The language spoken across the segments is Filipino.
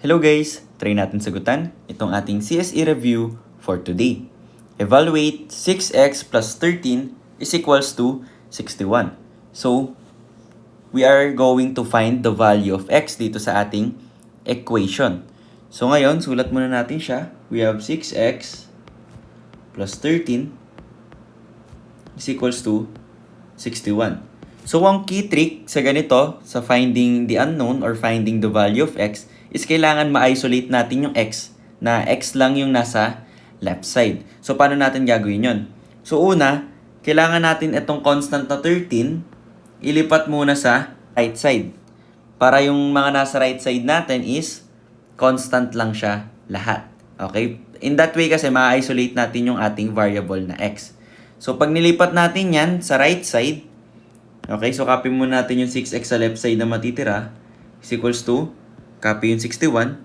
Hello guys! Try natin sagutan itong ating CSE review for today. Evaluate 6x plus 13 is equals to 61. So, we are going to find the value of x dito sa ating equation. So ngayon, sulat muna natin siya. We have 6x plus 13 is equals to 61. So, ang key trick sa ganito, sa finding the unknown or finding the value of x, is kailangan ma-isolate natin yung x, na x lang yung nasa left side. So, paano natin gagawin yon? So, una, kailangan natin itong constant na 13, ilipat muna sa right side. Para yung mga nasa right side natin is constant lang siya lahat. Okay? In that way kasi, ma-isolate natin yung ating variable na x. So, pag nilipat natin yan sa right side, okay, so copy muna natin yung 6x sa left side na matitira is equals to, copy yung 61.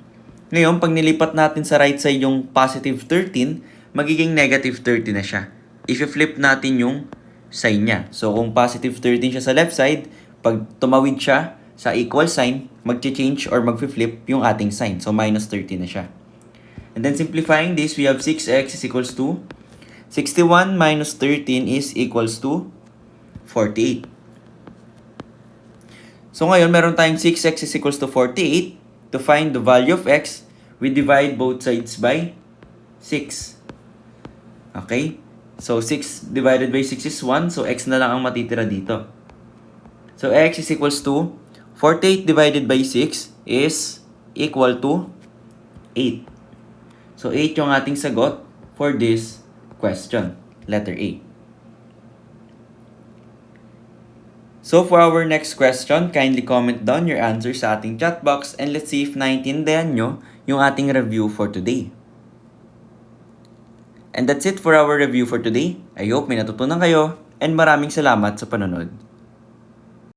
Ngayon, pag nilipat natin sa right side yung positive 13, magiging negative 30 na siya. If flip natin yung sign niya. So, kung positive 13 siya sa left side, pag tumawid siya sa equal sign, mag-change or mag-flip yung ating sign. So, minus 30 na siya. And then, simplifying this, we have 6x is equals to 61 minus 13 is equals to 48. So, ngayon, meron tayong 6x is equals to 48. To find the value of x, we divide both sides by 6. Okay? So, 6 divided by 6 is 1. So, x na lang ang matitira dito. So, x is equals to 48 divided by 6 is equal to 8. So, 8 yung ating sagot for this question. Letter A. So for our next question, kindly comment down your answer sa ating chat box and let's see if naintindihan nyo yung ating review for today. And that's it for our review for today. I hope may natutunan kayo and maraming salamat sa panonood.